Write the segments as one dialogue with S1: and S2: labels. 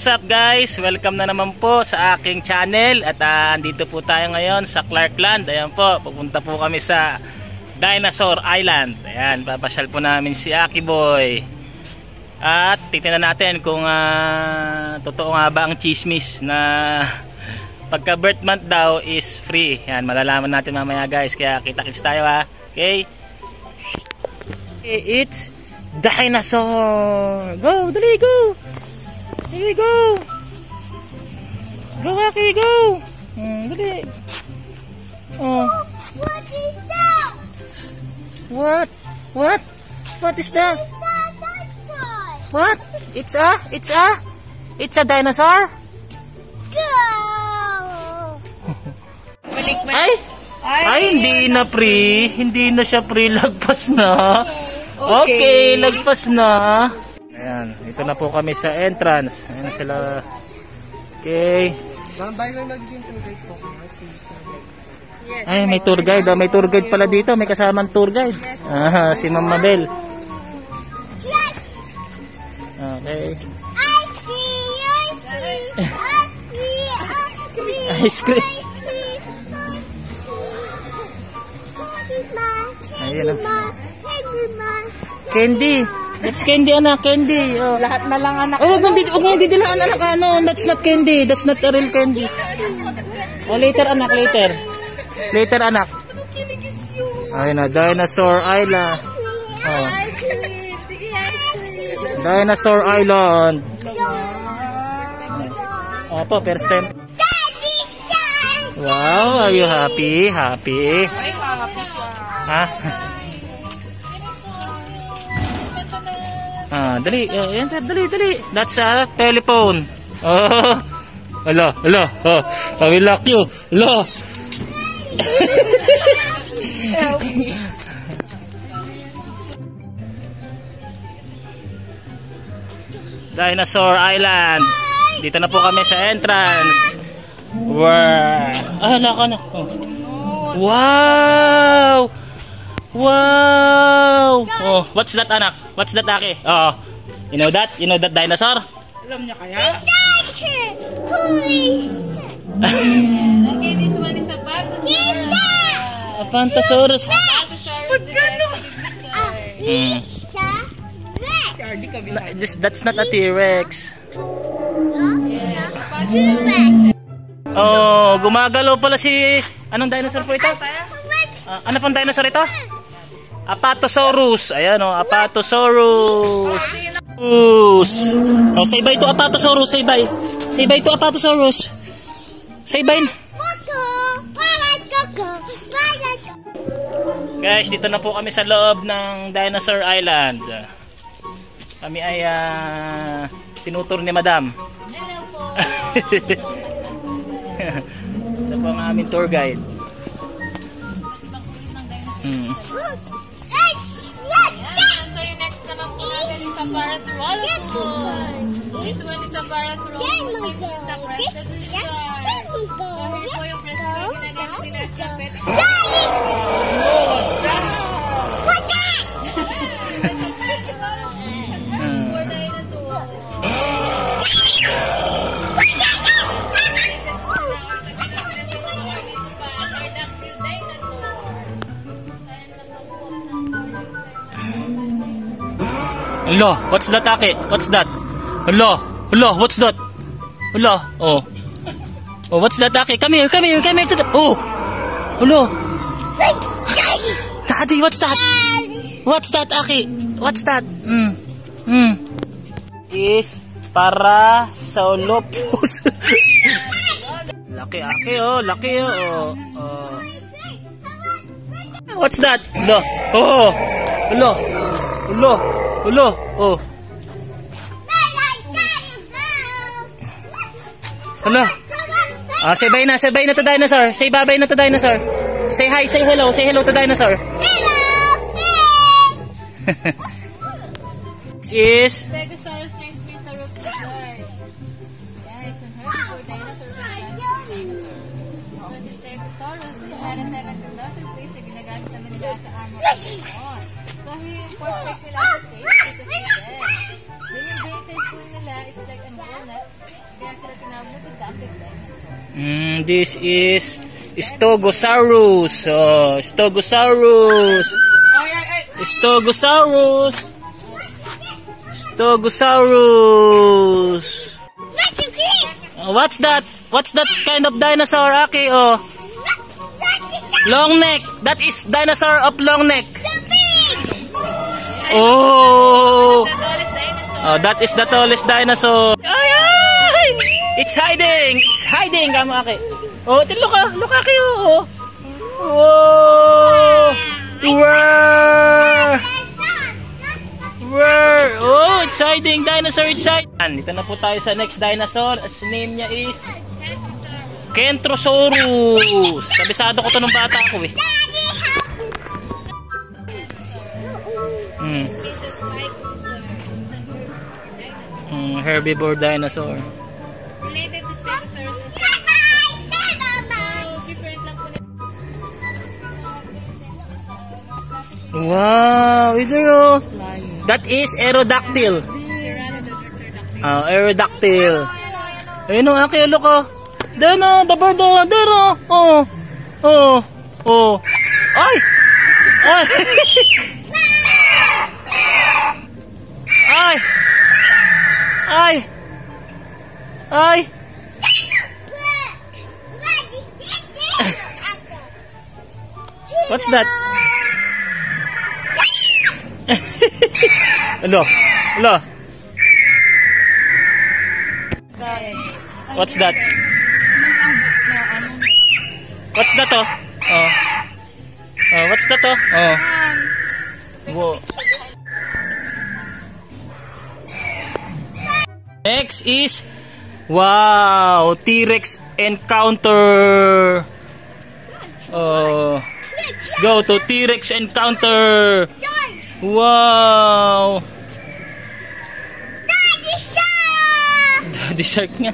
S1: What's up guys? Welcome na naman po sa aking channel. At andito po tayo ngayon sa Clarkland. Ayan po, pupunta po kami sa Dinosaur Island. Ayan, papasyal po namin si Aki Boy. At titingnan natin kung totoo nga ba ang chismis na pagka birth month daw is free. Ayan, malalaman natin mamaya guys. Kaya kita-kits tayo ha. Okay? It's Dinosaur! Go! Dali, go! Here we go! Go, Aki, go! Dali! Oh.
S2: What is that?
S1: What? What? What is that? What? It's a dinosaur?
S2: Go!
S1: Ay, hindi na free. Hindi na siya free. Lagpas na. Okay, lagpas na. Ayan, ito na po kami sa entrance. Ayan sila. Okay. Ay, may tour guide. May tour guide pala dito. May kasamang tour guide. Si Ma'am Mabel. Okay. Ice cream. Ayan. Candy. That's candy, anak. Candy. Oh.
S3: Lahat na lang, anak.
S1: Oh, huwag mong didilaan, anak. Ano? That's not candy. That's not a real candy. Oh, later, anak. Later. Later, anak. Ayun na. Dinosaur Island. Oh. Dinosaur Island. Opo, first time. Wow, are you happy? Happy? Ha? Dali, dali. That's a telephone. Oh, hello. Oh, I will lock you. Hello. Dinosaur Island. Dito na po kami sa entrance. Wow. Laka na. Oh. Wow. Wow! Oh, what's that, anak? What's that, Aki? Oh, you know that? You know that dinosaur?
S3: Alam niya kaya?
S2: Who is
S4: Okay, this one is a
S1: Apatosaurus. That's not a T-Rex. Oh, gumagalaw pala si... Anong dinosaur po ito? Ano pang dinosaur ito? Apatosaurus. Ayan o, Apatosaurus. Oh, say bye to Apatosaurus. Say bye. Say bye to Apatosaurus. Say bye. Guys, dito na po kami sa loob ng Dinosaur Island. Kami ay tinutur ni Madam. Ito po ang aming tour guide.
S4: This one is a Parasaurolophus. This is a crested lizard. So here po yung crested na ginagamit na chapet. What's that?
S2: What's that?
S4: Poor dinosaur.
S1: Hello, what's that, Aki? What's that? Hello, what's that? Hello, oh, what's that, Aki? Come here to the... Oh, hello. Daddy, what's that? What's that, Aki? What's that? Is Parasaurolophus. Laki, Aki, oh, laki, oh. What's that? Hello, oh, hello. Oh. Hello. Say bye na to dinosaur. Say bye na to dinosaur. Say hi, say hello to dinosaur.
S2: Hello.
S1: This is
S4: Stegosaurus named Mr. Rook Lizard. Yeah, it's a herbivore dinosaur. So the Stegosaurus had a 17,000 place na ginagamit naman nila sa armor. So he perfect nila sa face because he's dead. Then yung brain size po nila is like an walnut. Kaya sila tinawag ito the big dinosaur.
S1: This is Stegosaurus. Oh, Stegosaurus. Stegosaurus. Stegosaurus. What's that? What's that kind of dinosaur, Aki? Oh. Long neck. That is dinosaur of long neck. Oh. Oh, that is the tallest dinosaur. Ay, ay! It's hiding. It's hiding, kamo, Aki. Oh, look, look, Aki. Oh. Oh. Wow. Wow. Oh, it's hiding. Dinosaur, it's hiding. Dito na po tayo sa next dinosaur. As name niya is Kentrosaurus. Kabisado ko to nung bata ko eh. Herbivore dinosaur.
S4: Related to Stegosaurus. Different lang po nito.
S1: Wow, ito yun. That is Aerodactyl. Aerodactyl. Ayun o, Aki, look o. Doon o, the bird o. Doon o. Oh. Oh. Oh. Ay! Ay! Ay! Ay! Ay! What's that? Hello. Hello. What's that? What's that oh? Oh. Oh, what's that oh? Oh. Whoa. Next is wow, T-Rex encounter. Oh. Let's go to T-Rex encounter. Wow. Daddy shark nga.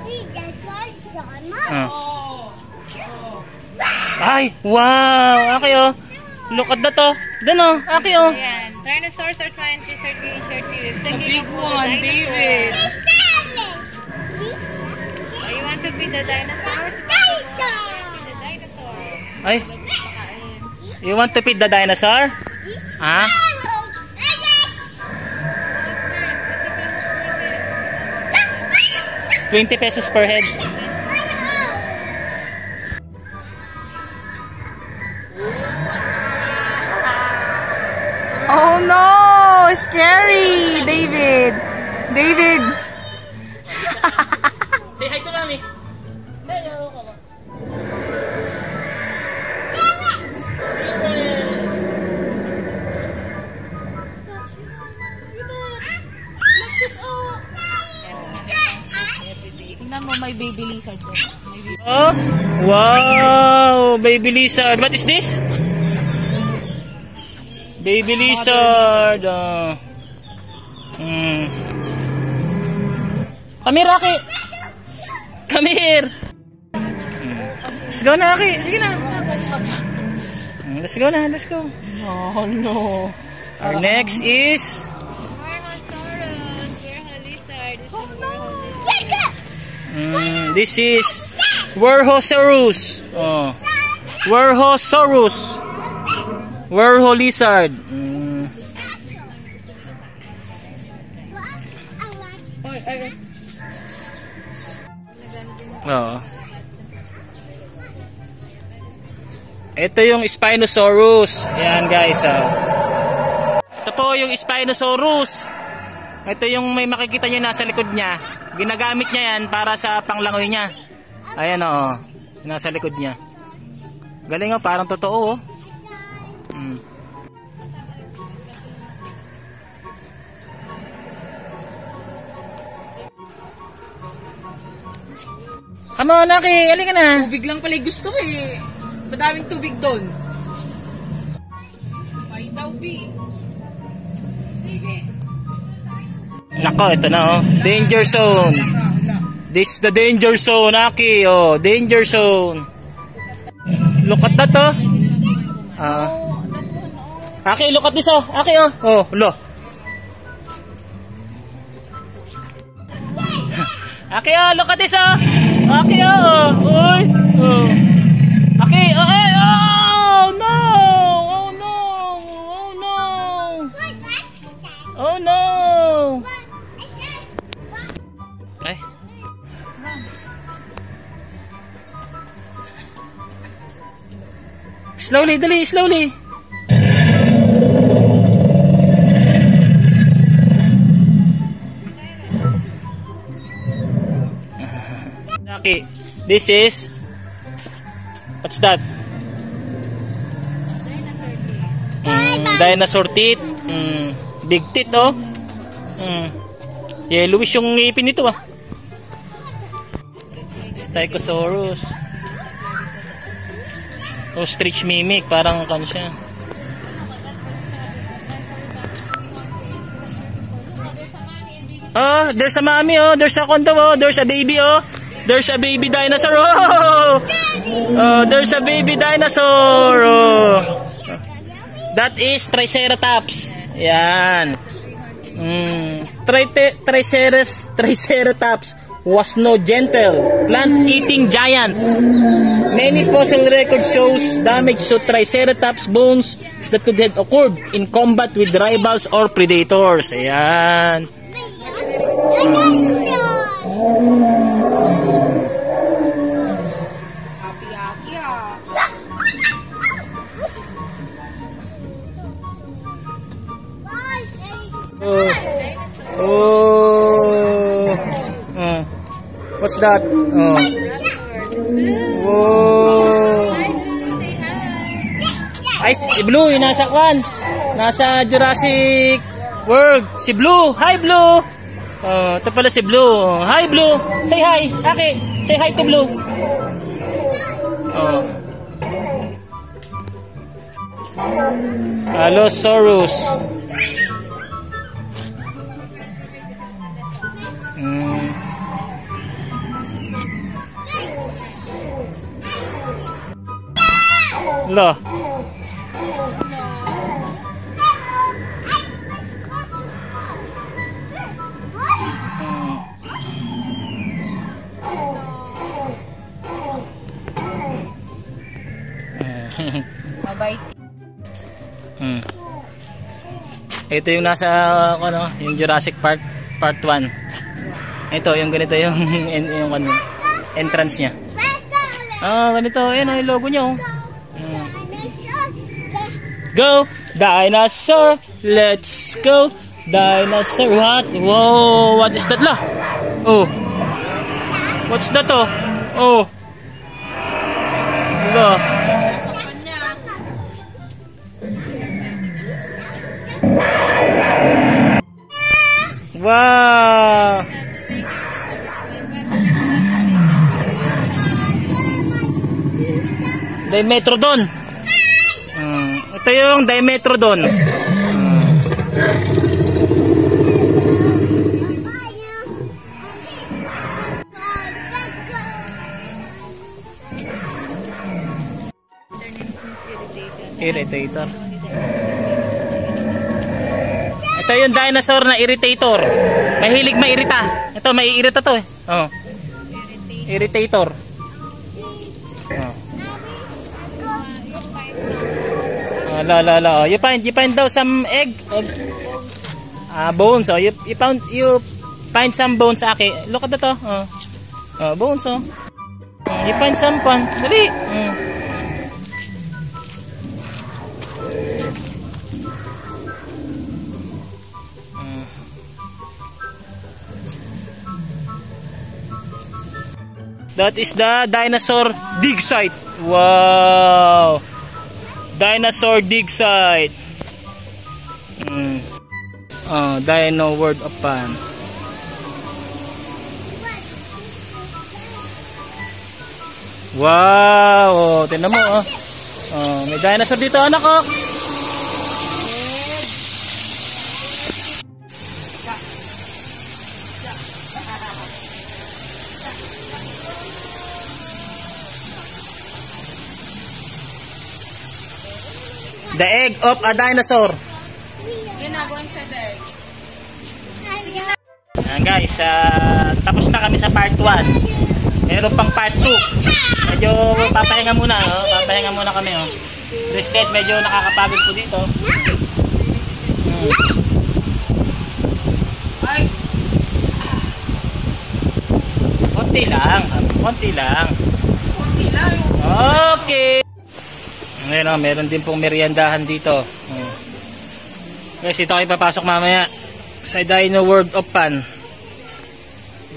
S1: Ay, wow. Aki oh. Look at that oh. Doon oh, Aki oh.
S4: Ayan. Dinosaurs are trying to start being short T-Rex.
S3: The big one, David.
S4: Oh, you want to be the dinosaur? The dinosaur.
S1: Ay. You want to feed the dinosaur? Ha? 20 pesos per head.
S3: Oh no! Scary! David! David!
S1: Say hi to Mami. Hello.
S3: Tingnan mo, may baby lizard doon.
S1: Oh, wow, baby lizard. What is this? Baby lizard. Come here, Aki. Come here. Let's go na, Aki. Sige na. Let's go na, let's go.
S3: Oh no.
S1: Our next is this is Warhosaurus. Oh. Warhosaurus. Warho lizard. Oh. Ito yung Spinosaurus. Ayan guys. Oh. Ito po yung Spinosaurus. Ito yung may makikita nyo nasa likod niya. Ginagamit niya yan para sa panglangoy niya. Ayan o. Nasa likod niya. Galing o. Parang totoo o. Come on, Aki. Halika na.
S3: Tubig lang pala gusto ko eh. Madaming tubig doon. May tawbi.
S1: Nako, ito na oh. Danger zone. This is the danger zone, Aki. Oh, danger zone. Look at that oh. Aki, look at this oh. Aki oh. Oh, lo. Aki, oh, look at this, oh. Aki, oh. Uy. Oh. Aki, oh, ay, oh, no. Oh, no. Oh, no. Oh, no. Ay. Slowly, dali, slowly. Okay, this is, what's that? Dinosaur teeth. Big teeth, oh. Yellowish yung ngipin nito, ah. Stegosaurus. Ostrich mimic, parang kan siya. Oh, there's a mommy, oh. There's a kondo, oh. There's a baby, oh. There's a baby dinosaur. Oh! Oh, there's a baby dinosaur. Oh. That is Triceratops. Yan. Triceratops was no gentle plant-eating giant. Many fossil records shows damage to Triceratops bones that could have occurred in combat with rivals or predators. Ayan.
S3: Aki-aki ah.
S1: Oh. What's that? Oh. Whoa. Ay, si Blue, yung nasa kwan. Nasa Jurassic World. Si Blue. Hi, Blue. Ito pala si Blue. Hi, Blue. Say hi. Aki, say hi to Blue. Oh. Allosaurus. Lo.
S3: Mabait.
S1: Ito yung nasa ano, yung Jurassic Park Part 1. Ito yung ganito yung yung ano, entrance niya. Ganito, ayun yung logo niya, oh. Go dinosaur, let's go dinosaur. What? Whoa, what is that lah? Oh, what's that, oh? Oh, lo. Wow. Dimetrodon. Ito yung Dimetrodon. Irritator. Ito yung dinosaur na irritator. Mahilig mairita. Ito, maiirita to, eh. Oh. Irritator. Oh. La. You find daw some egg. Bones. Oh. You find some bones, Aki. Look at that, oh. Bones, oh. You find some pan. Dali. That is the dinosaur dig site. Wow. Dinosaur dig site. Dino World of Fun. Wow. Tingnan mo, oh. May dinosaur dito, anak, oh. The egg of a dinosaur.
S3: Yun na, go inside the egg.
S1: Ayan guys, tapos na kami sa part 1. Meron pang part 2. Medyo papahinga muna, oh. Papahinga muna kami, oh. Bracelet, medyo nakakapagod po dito.
S3: Ay!
S1: Konti lang, konti lang.
S3: Kunti lang.
S1: Okay. Ngayon, meron din pong meriendahan dito. Guys, dito kayo papasok mamaya sa Dino World of Fun.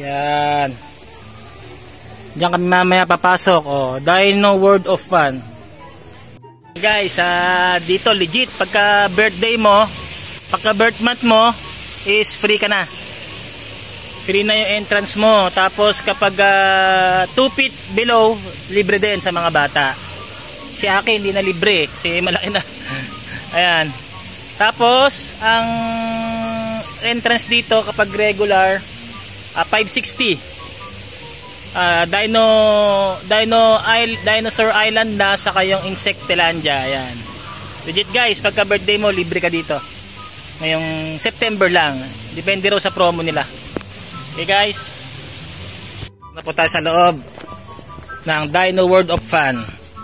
S1: Yan. Diyan kami mamaya papasok. Oh, Dino World of Fun. Guys, dito legit pagka birthday mo, pagka birth month mo is free ka na. Free na yung entrance mo. Tapos kapag 2 feet below, libre din sa mga bata. Si Aki hindi na libre kasi malaki na. Ayan. Tapos ang entrance dito kapag regular 560. Dinosaur Island na saka yung Insectlandia. Ayan. Legit guys, pagka birthday mo libre ka dito. Ngayong September lang. Depende raw sa promo nila. Okay guys. Napunta sa loob ng Dino World of Fun.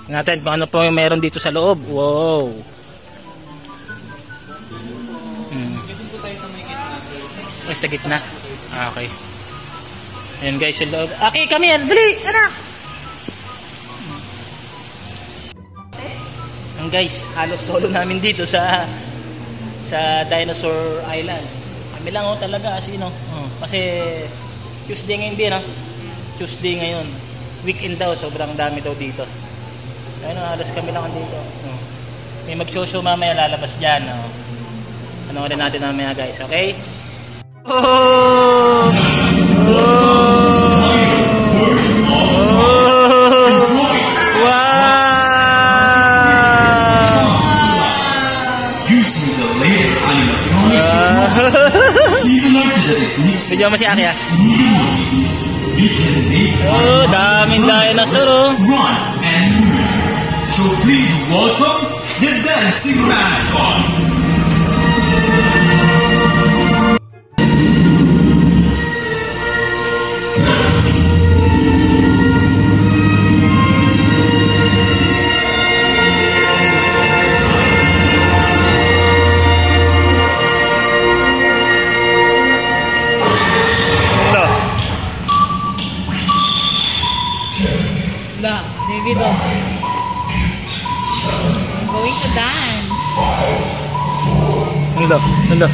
S1: Natin kung ano po yung meron dito sa loob. Wow. Ay, sa gitna. Okay. Ayan guys, yung loob. Okay, come here. Dali! Anak! Ayan guys, halos solo namin dito sa Dinosaur Island. Kami lang talaga sino. Kasi Tuesday ngayon din, Tuesday ngayon. Weekend daw, sobrang dami daw dito. Ayun, halos kami lang dito. May mag-show mamaya lalabas dyan. Panoorin natin mamaya guys, okay? Oh! Video mo si Aki, oh, daming dinosaur,
S5: So please welcome the dancing mascot.
S3: David, I'm going to dance.
S1: Hello.
S3: No.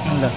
S1: Hello.